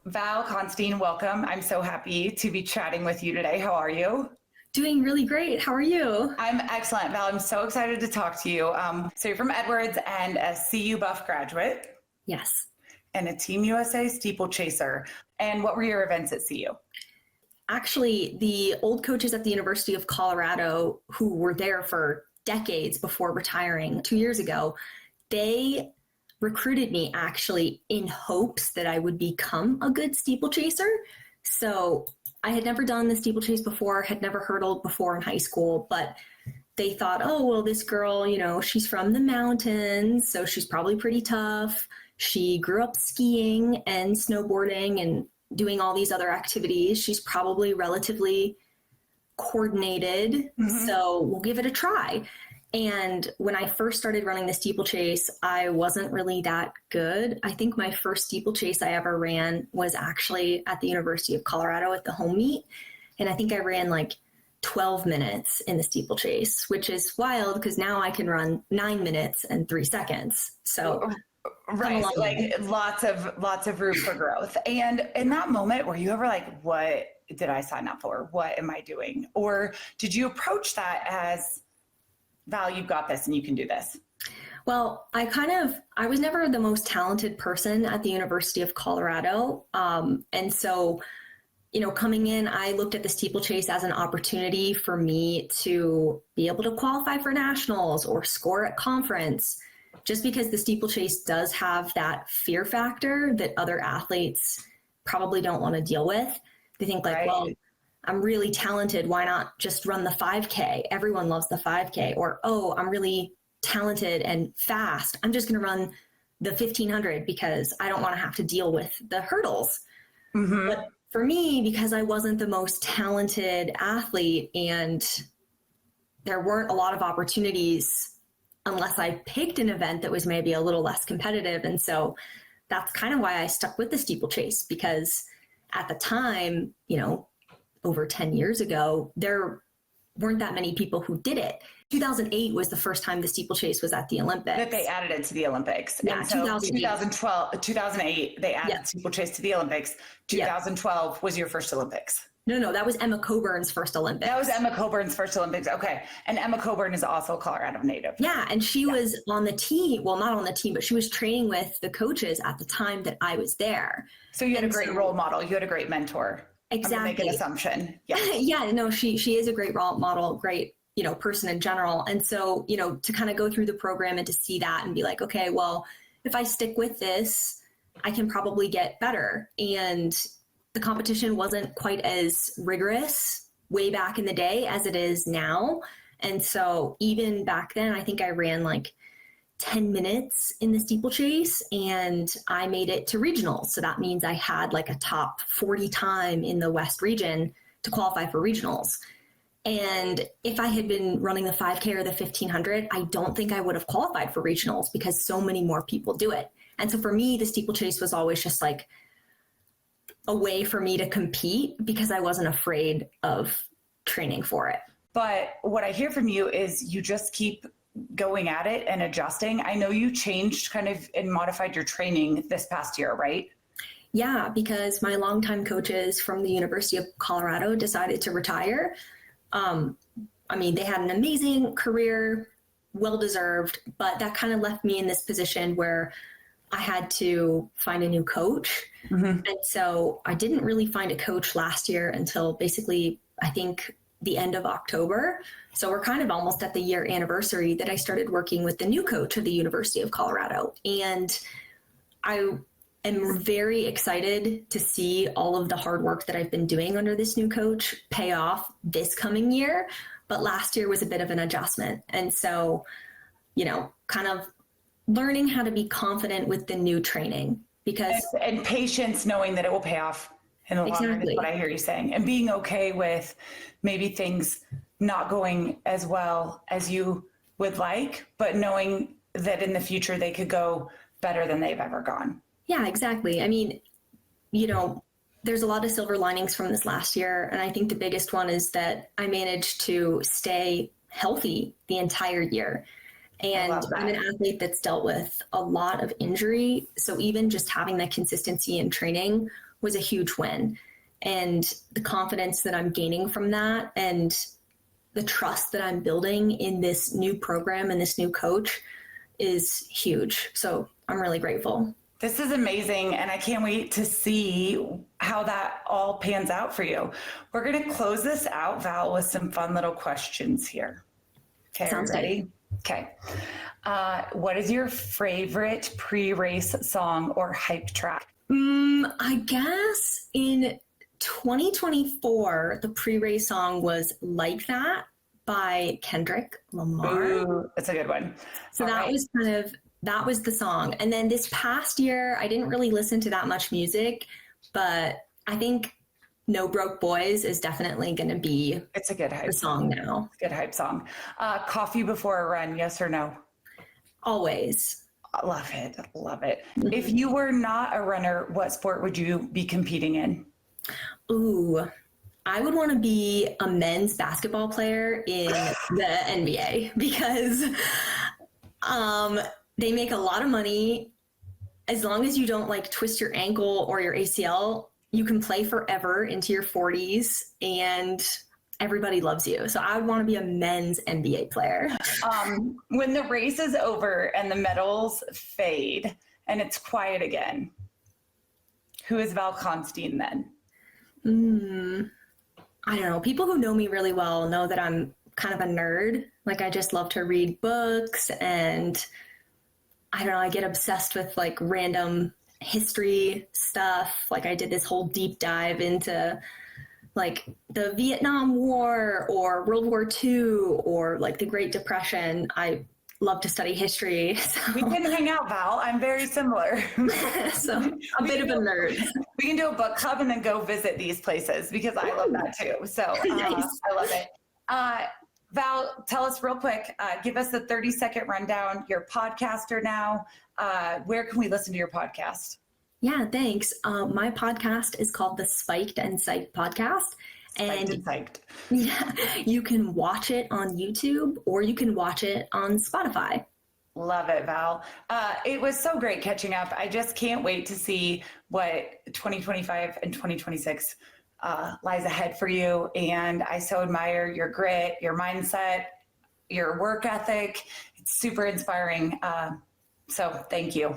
Val Constien, welcome. I'm so happy to be chatting with you today. How are you? Doing really great. How are you? I'm excellent, Val. I'm so excited to talk to you. So you're from Edwards and a CU Buff graduate. Yes. And a Team USA steeplechaser. And what were your events at CU? Actually, the old coaches at the University of Colorado who were there for decades before retiring 2 years ago, they recruited me actually in hopes that I would become a good steeplechaser. So I had never done the steeplechase before, had never hurdled before in high school, but they thought, oh, well, this girl, she's from the mountains, so she's probably pretty tough. She grew up skiing and snowboarding and doing all these other activities. She's probably relatively coordinated, so we'll give it a try. And when I first started running the steeplechase, I wasn't really that good. I think my first steeplechase I ever ran was actually at the University of Colorado at the home meet. And I think I ran like 12 minutes in the steeplechase, which is wild because now I can run 9 minutes and 3 seconds. So right, like lots of room for growth. And in that moment, were you ever like, what did I sign up for? What am I doing? Or did you approach that as, Val, you've got this and you can do this? Well, I was never the most talented person at the University of Colorado. And so, coming in, I looked at the steeplechase as an opportunity for me to be able to qualify for nationals or score at conference, just because the steeplechase does have that fear factor that other athletes probably don't want to deal with. They think like, well, I'm really talented. Why not just run the 5K? Everyone loves the 5K. Or, oh, I'm really talented and fast. I'm just going to run the 1500 because I don't want to have to deal with the hurdles. But for me, because I wasn't the most talented athlete and there weren't a lot of opportunities unless I picked an event that was maybe a little less competitive. And so that's kind of why I stuck with the steeplechase, because at the time, over 10 years ago, there weren't that many people who did it. 2008 was the first time the steeplechase was at the Olympics. That they added it to the Olympics. Yeah, and so 2008, they added steeplechase to the Olympics. 2012 was your first Olympics. No, that was Emma Coburn's first Olympics. That was Emma Coburn's first Olympics. Okay. And Emma Coburn is also a Colorado native. Yeah. And she was on the team. Well, not on the team, but she was training with the coaches at the time that I was there. So you had a great role model. You had a great mentor. Exactly. I'm gonna make an assumption. Yeah. Yeah. No, she is a great role model, great, person in general. And so, to kind of go through the program and to see that and be like, okay, well, if I stick with this, I can probably get better. And the competition wasn't quite as rigorous way back in the day as it is now. And so even back then, I think I ran like 10 minutes in the steeplechase and I made it to regionals. So that means I had like a top 40 time in the West region to qualify for regionals. And if I had been running the 5K or the 1500, I don't think I would have qualified for regionals because so many more people do it. And so for me, the steeplechase was always just like a way for me to compete because I wasn't afraid of training for it. But what I hear from you is you just keep going at it and adjusting. I know you changed kind of and modified your training this past year, right? Yeah, because my longtime coaches from the University of Colorado decided to retire. They had an amazing career, well-deserved, but that kind of left me in this position where I had to find a new coach. And so I didn't really find a coach last year until basically, I think, the end of October. So we're kind of almost at the year anniversary that I started working with the new coach of the University of Colorado. And I am very excited to see all of the hard work that I've been doing under this new coach pay off this coming year. But last year was a bit of an adjustment. And so, kind of learning how to be confident with the new training because and patience, knowing that it will pay off in the long run is what I hear you saying, and being okay with maybe things not going as well as you would like, but knowing that in the future they could go better than they've ever gone. Yeah, exactly. There's a lot of silver linings from this last year. And I think the biggest one is that I managed to stay healthy the entire year. And I'm an athlete that's dealt with a lot of injury. So even just having that consistency in training was a huge win. And the confidence that I'm gaining from that and the trust that I'm building in this new program and this new coach is huge. So I'm really grateful. This is amazing. And I can't wait to see how that all pans out for you. We're going to close this out, Val, with some fun little questions here. Okay. Sounds ready? Good. Okay. What is your favorite pre-race song or hype track? I guess in 2024, the pre-race song was Like That by Kendrick Lamar. Ooh, that's a good one. So that was the song. And then this past year, I didn't really listen to that much music, but I think No Broke Boys is definitely going to be it's a good hype song now. Good hype song. Coffee before a run, yes or no? Always. I love it. Love it. Mm-hmm. If you were not a runner, what sport would you be competing in? Ooh, I would want to be a men's basketball player in the NBA because they make a lot of money. As long as you don't like twist your ankle or your ACL, you can play forever into your 40s and everybody loves you. So I would want to be a men's NBA player. When the race is over and the medals fade and it's quiet again, who is Val Constien then? I don't know. People who know me really well know that I'm kind of a nerd. Like I just love to read books and I don't know, I get obsessed with like random history stuff. Like I did this whole deep dive into like the Vietnam War or World War II or like the Great Depression. I love to study history. So. We can hang out, Val. I'm very similar. So a bit of a nerd. We can do a book club and then go visit these places because I love that too. So nice. I love it. Val, tell us real quick, give us a 30-second rundown. You're a podcaster now. Where can we listen to your podcast? Yeah, thanks. My podcast is called the Spiked and Psyched Podcast. Spiked and Psyched. Yeah, you can watch it on YouTube or you can watch it on Spotify. Love it, Val. It was so great catching up. I just can't wait to see what 2025 and 2026 lies ahead for you. And I so admire your grit, your mindset, your work ethic. It's super inspiring. So thank you.